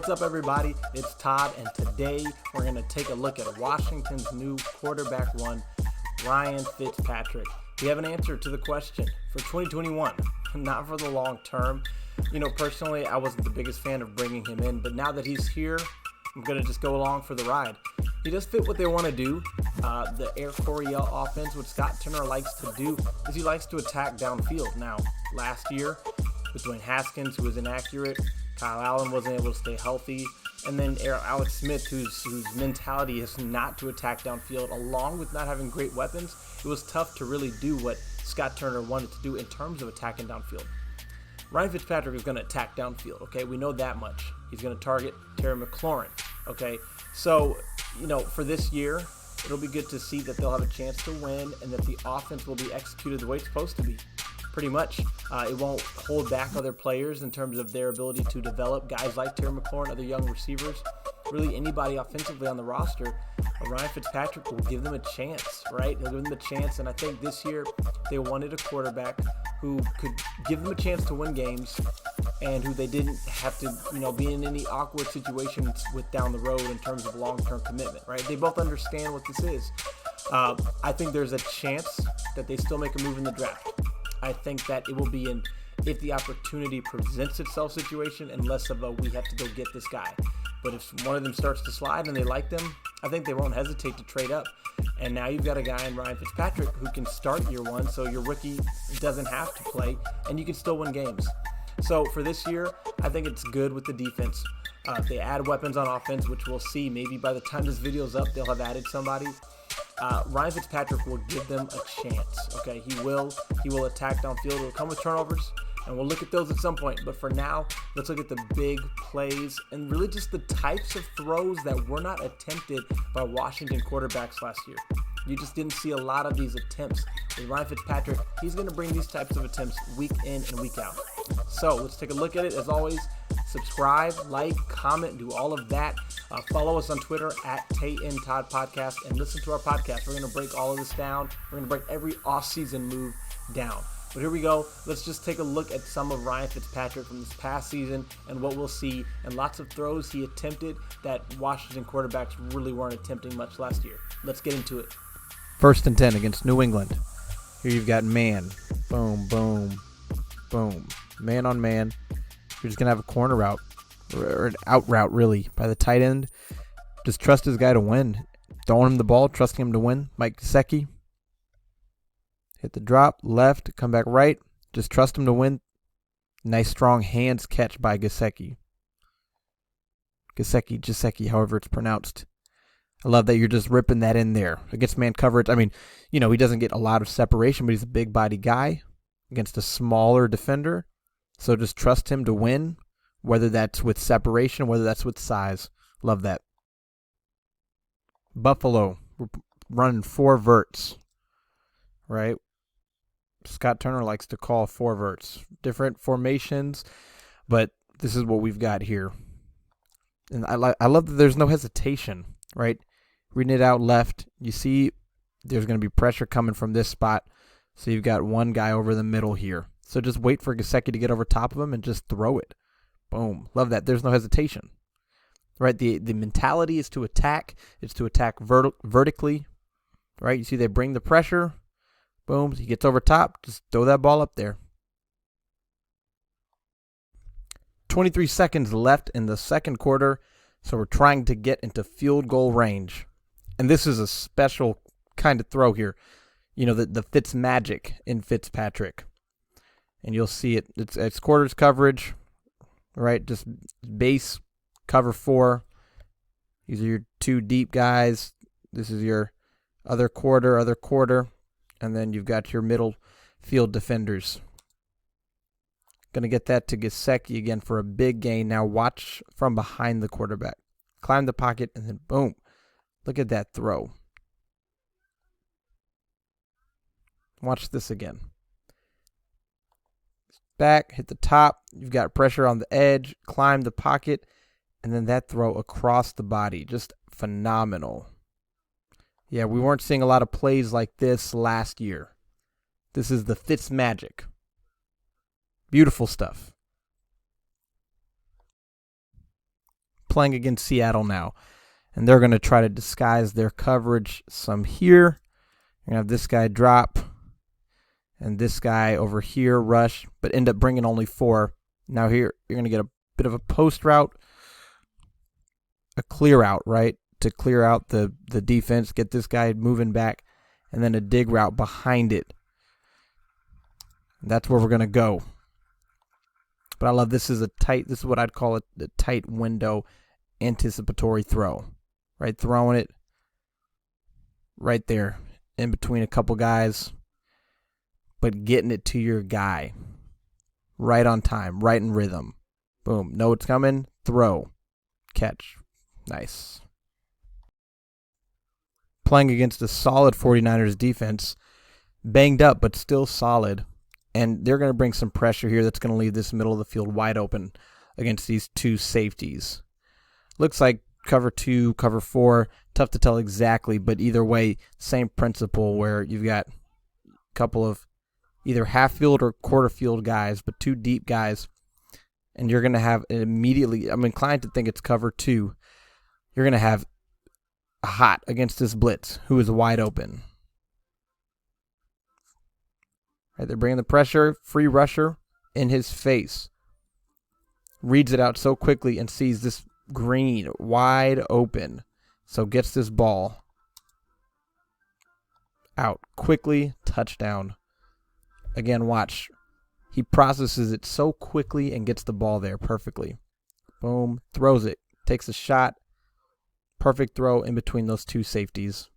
What's up, everybody? It's Todd, and today we're going to take a look at Washington's new quarterback one, Ryan Fitzpatrick. We have an answer to the question for 2021, not for the long term. Personally, I wasn't the biggest fan of bringing him in, but now that he's here, I'm going to just go along for the ride. He does fit what they want to do. The Air Coryell offense, what Scott Turner likes to do is he likes to attack downfield. Now, last year, with Dwayne Haskins, who was inaccurate, Kyle Allen wasn't able to stay healthy, and then Alex Smith, whose mentality is not to attack downfield, along with not having great weapons, it was tough to really do what Scott Turner wanted to do in terms of attacking downfield. Ryan Fitzpatrick is going to attack downfield, okay? We know that much. He's going to target Terry McLaurin, okay? So, for this year, it'll be good to see that they'll have a chance to win and that the offense will be executed the way it's supposed to be. Pretty much. It won't hold back other players in terms of their ability to develop guys like Terry McLaurin, other young receivers, really anybody offensively on the roster. Ryan Fitzpatrick will give them a chance, right? He'll give them a chance, and I think this year they wanted a quarterback who could give them a chance to win games and who they didn't have to, be in any awkward situations with down the road in terms of long-term commitment, right? They both understand what this is. I think there's a chance that they still make a move in the draft. I think that it will be an if the opportunity presents itself situation and less of a we have to go get this guy. But if one of them starts to slide and they like them, I think they won't hesitate to trade up. And now you've got a guy in Ryan Fitzpatrick who can start year one, so your rookie doesn't have to play, and you can still win games. So for this year, I think it's good with the defense. They add weapons on offense, which we'll see. Maybe by the time this video's up, they'll have added somebody. Ryan Fitzpatrick will give them a chance. Okay, he will attack downfield. It'll come with turnovers, and we'll look at those at some point. But for now, let's look at the big plays and really just the types of throws that were not attempted by Washington quarterbacks last year. You just didn't see a lot of these attempts. With Ryan Fitzpatrick, he's going to bring these types of attempts week in and week out. So let's take a look at it. As always, subscribe, like, comment, do all of that. Follow us on Twitter at TayInTodd Podcast and listen to our podcast. We're going to break all of this down. We're going to break every off-season move down. But here we go. Let's just take a look at some of Ryan Fitzpatrick from this past season and what we'll see, and lots of throws he attempted that Washington quarterbacks really weren't attempting much last year. Let's get into it. 1st and 10 against New England. Here you've got man. Boom, boom, boom. Man on man. You're just going to have a corner route, or an out route, really, by the tight end. Just trust his guy to win. Throwing him the ball, trusting him to win. Mike Gesicki. Hit the drop, left, come back right. Just trust him to win. Nice, strong hands catch by Gesicki. Gesicki, however it's pronounced. I love that you're just ripping that in there. Against man coverage, he doesn't get a lot of separation, but he's a big body guy against a smaller defender. So just trust him to win, whether that's with separation, whether that's with size. Love that. Buffalo, running 4 verts, right? Scott Turner likes to call 4 verts. Different formations, but this is what we've got here. And I love that there's no hesitation, right? Reading it out left, you see there's going to be pressure coming from this spot. So you've got one guy over the middle here. So just wait for Gesicki to get over top of him and just throw it. Boom. Love that. There's no hesitation. Right? The mentality is to attack. It's to attack vertically. Right? You see they bring the pressure. Boom. He gets over top. Just throw that ball up there. 23 seconds left in the second quarter. So we're trying to get into field goal range. And this is a special kind of throw here. The Fitzmagic in Fitzpatrick. And you'll see it. It's quarters coverage, right? Just base cover 4. These are your 2 deep guys. This is your other quarter. And then you've got your middle field defenders. Going to get that to Gesicki again for a big gain. Now watch from behind the quarterback. Climb the pocket, and then boom. Look at that throw. Watch this again. Back, hit the top. You've got pressure on the edge. Climb the pocket, and then that throw across the body. Just phenomenal. Yeah, we weren't seeing a lot of plays like this last year. This is the Fitzmagic. Beautiful stuff. playing against Seattle now. And they're going to try to disguise their coverage some here. You're going to have this guy drop. And this guy over here rush. But end up bringing only 4. Now here, you're going to get a bit of a post route. A clear out, right? To clear out the defense. Get this guy moving back. And then a dig route behind it. That's where we're going to go. But I love this is what I'd call a tight window anticipatory throw. Right, throwing it right there in between a couple guys, but getting it to your guy right on time, right in rhythm. Boom, know it's coming, throw, catch. Nice. Playing against a solid 49ers defense, banged up but still solid. And they're going to bring some pressure here that's going to leave this middle of the field wide open against these 2 safeties. Looks like cover 2, cover 4, tough to tell exactly, but either way, same principle where you've got a couple of either half field or quarter field guys, but 2 deep guys, and you're going to have immediately, I'm inclined to think it's cover 2, you're going to have a hot against this blitz who is wide open. Right, they're bringing the pressure, free rusher in his face. Reads it out so quickly and sees this green wide open. So gets this ball out quickly, touchdown. Again, watch. He processes it so quickly and gets the ball there perfectly. Boom, throws it, takes a shot. Perfect throw in between those 2 safeties.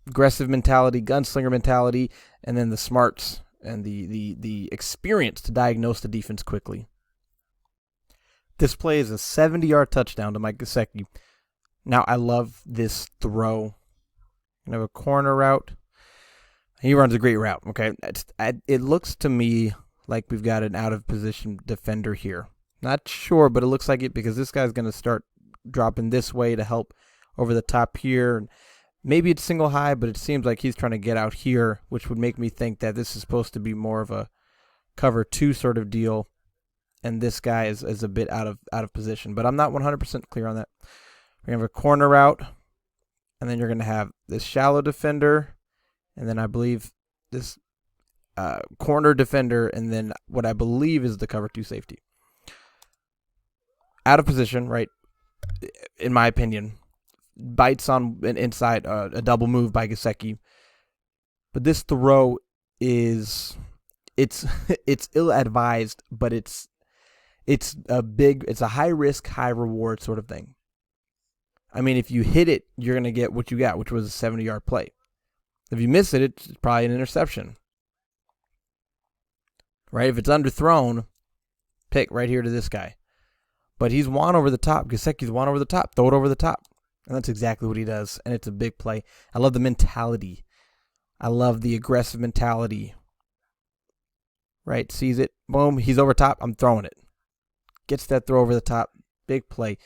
Aggressive mentality, gunslinger mentality, and then the smarts and the experience to diagnose the defense quickly. This play is a 70-yard touchdown to Mike Gesicki. Now, I love this throw. You have a corner route. He runs a great route, okay? It looks to me like we've got an out-of-position defender here. Not sure, but it looks like it because this guy's going to start dropping this way to help over the top here. Maybe it's single high, but it seems like he's trying to get out here, which would make me think that this is supposed to be more of a cover 2 sort of deal, and this guy is a bit out of position. But I'm not 100% clear on that. We're going to have a corner route, and then you're going to have this shallow defender, and then I believe this corner defender, and then what I believe is the cover 2 safety. Out of position, right, in my opinion. Bites on an inside, a double move by Gesicki. But this throw it's ill-advised, but it's a high risk, high reward sort of thing. I mean, if you hit it, you're going to get what you got, which was a 70-yard play. If you miss it, it's probably an interception. Right? If it's underthrown, pick right here to this guy. But he's won over the top. Gesicki's won over the top. Throw it over the top. And that's exactly what he does. And it's a big play. I love the mentality. I love the aggressive mentality. Right? Sees it. Boom. He's over top. I'm throwing it. Gets that throw over the top. Big play.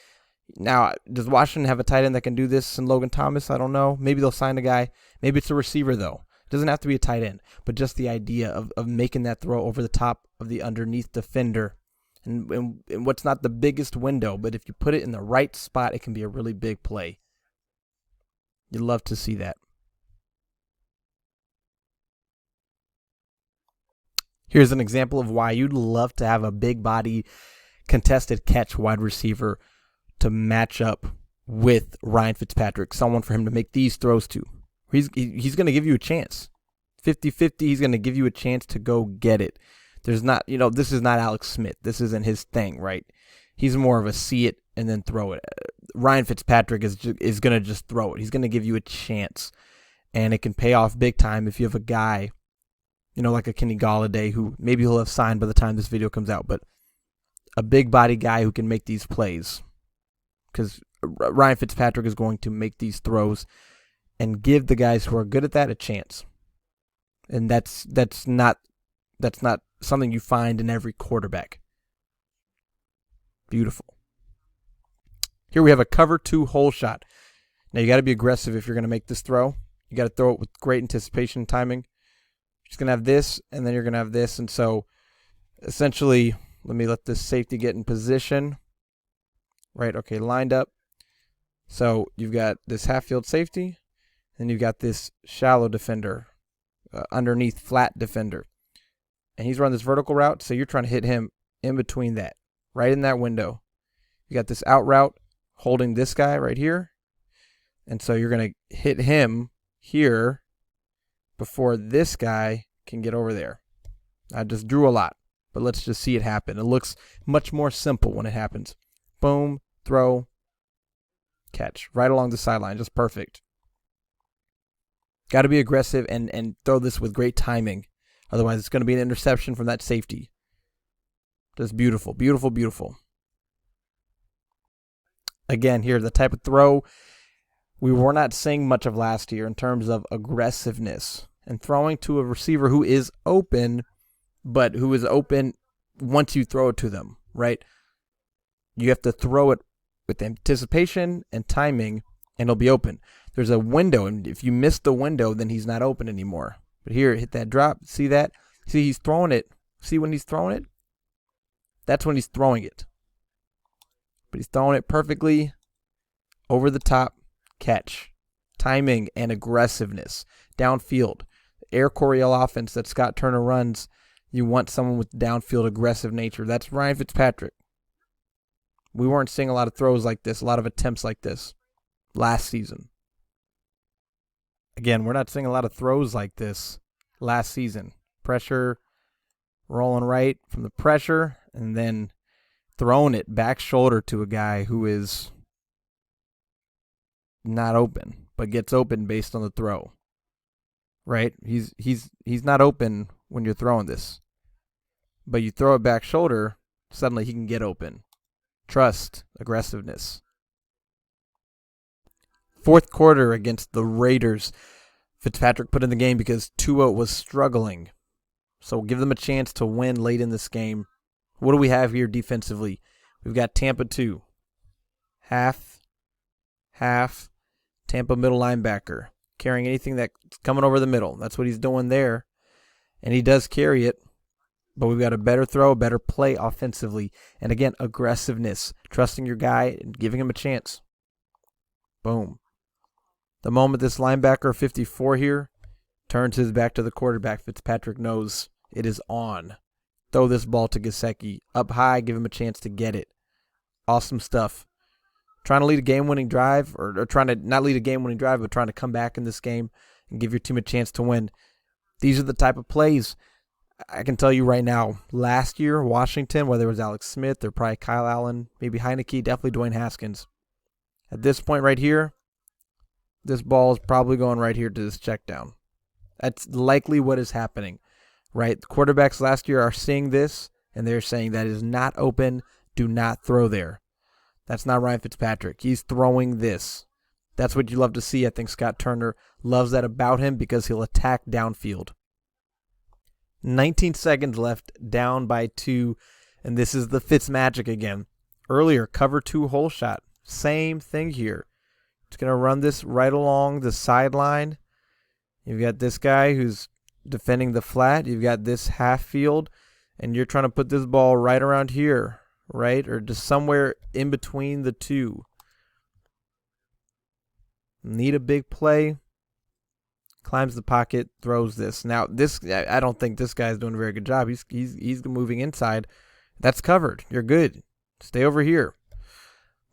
Now, does Washington have a tight end that can do this in Logan Thomas? I don't know. Maybe they'll sign a guy. Maybe it's a receiver, though. It doesn't have to be a tight end. But just the idea of making that throw over the top of the underneath defender. And what's not the biggest window, but if you put it in the right spot, it can be a really big play. You'd love to see that. Here's an example of why you'd love to have a big body contested catch wide receiver to match up with Ryan Fitzpatrick, someone for him to make these throws to. He's going to give you a chance. 50-50, he's going to give you a chance to go get it. There's not, this is not Alex Smith. This isn't his thing, right? He's more of a see it and then throw it. Ryan Fitzpatrick is going to just throw it. He's going to give you a chance, and it can pay off big time if you have a guy, like a Kenny Golladay, who maybe he'll have signed by the time this video comes out, but a big body guy who can make these plays, because Ryan Fitzpatrick is going to make these throws and give the guys who are good at that a chance. And that's not something you find in every quarterback. Beautiful. Here we have a cover 2 hole shot. Now you got to be aggressive if you're going to make this throw. You got to throw it with great anticipation and timing. You're just going to have this, and then you're going to have this. And so essentially, let this safety get in position. right? Okay, lined up. So you've got this half-field safety, and you've got this shallow defender, underneath flat defender. And he's running this vertical route, so you're trying to hit him in between that, right in that window. You got this out route holding this guy right here. And so you're going to hit him here before this guy can get over there. I just drew a lot, but let's just see it happen. It looks much more simple when it happens. Boom, throw, catch, right along the sideline, just perfect. Got to be aggressive and throw this with great timing. Otherwise, it's going to be an interception from that safety. Just beautiful, beautiful, beautiful. Again, here, the type of throw we were not seeing much of last year in terms of aggressiveness and throwing to a receiver who is open, but who is open once you throw it to them, right? You have to throw it with anticipation and timing, and it'll be open. There's a window, and if you miss the window, then he's not open anymore. But here, hit that drop. See that? See, he's throwing it. See when he's throwing it? That's when he's throwing it. But he's throwing it perfectly over the top. Catch, timing, and aggressiveness. Downfield. Air Coryell offense that Scott Turner runs, you want someone with downfield aggressive nature. That's Ryan Fitzpatrick. We weren't seeing a lot of throws like this, a lot of attempts like this last season. Again, we're not seeing a lot of throws like this last season. Pressure, rolling right from the pressure, and then throwing it back shoulder to a guy who is not open, but gets open based on the throw. Right? He's not open when you're throwing this. But you throw it back shoulder, suddenly he can get open. Trust, aggressiveness. Fourth quarter against the Raiders, Fitzpatrick put in the game because Tua was struggling. So give them a chance to win late in this game. What do we have here defensively? We've got Tampa 2. Half, Tampa middle linebacker. Carrying anything that's coming over the middle. That's what he's doing there. And he does carry it. But we've got a better throw, a better play offensively. And again, aggressiveness. Trusting your guy and giving him a chance. Boom. The moment this linebacker, 54 here, turns his back to the quarterback, Fitzpatrick knows it is on. Throw this ball to Gesicki. Up high, give him a chance to get it. Awesome stuff. Trying to lead a game-winning drive, or trying to not lead a game-winning drive, but trying to come back in this game and give your team a chance to win. These are the type of plays I can tell you right now. Last year, Washington, whether it was Alex Smith or probably Kyle Allen, maybe Heineke, definitely Dwayne Haskins. At this point right here, this ball is probably going right here to this check down. That's likely what is happening, right? The quarterbacks last year are seeing this, and they're saying that is not open. Do not throw there. That's not Ryan Fitzpatrick. He's throwing this. That's what you love to see. I think Scott Turner loves that about him because he'll attack downfield. 19 seconds left, down by 2, and this is the Fitzmagic again. Earlier, cover 2 hole shot. Same thing here. It's going to run this right along the sideline. You've got this guy who's defending the flat. You've got this half field, and you're trying to put this ball right around here, right? Or just somewhere in between the two. Need a big play. Climbs the pocket, throws this. Now, I don't think this guy's doing a very good job. He's moving inside. That's covered. You're good. Stay over here.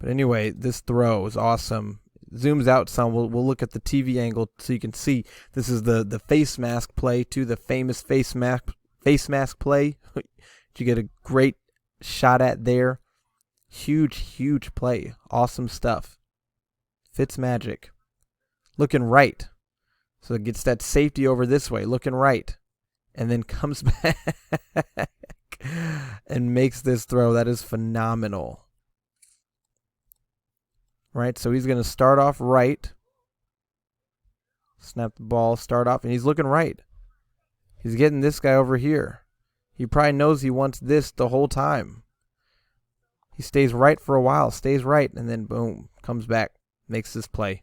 But anyway, this throw is awesome. Zooms out some. We'll look at the TV angle so you can see. This is the face mask play too, the famous face mask play. You get a great shot at there. Huge play. Awesome stuff. Fitzmagic. Looking right. So it gets that safety over this way, looking right. And then comes back and makes this throw. That is phenomenal. Right, so he's going to start off right. Snap the ball, start off, and he's looking right. He's getting this guy over here. He probably knows he wants this the whole time. He stays right for a while, stays right, and then boom, comes back, makes this play.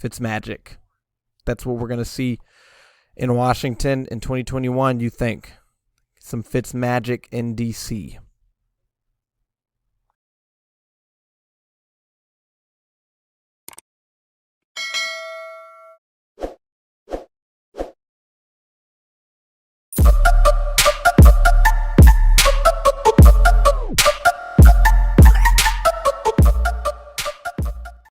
Fitzmagic. That's what we're going to see in Washington in 2021, you think. Some Fitzmagic in D.C.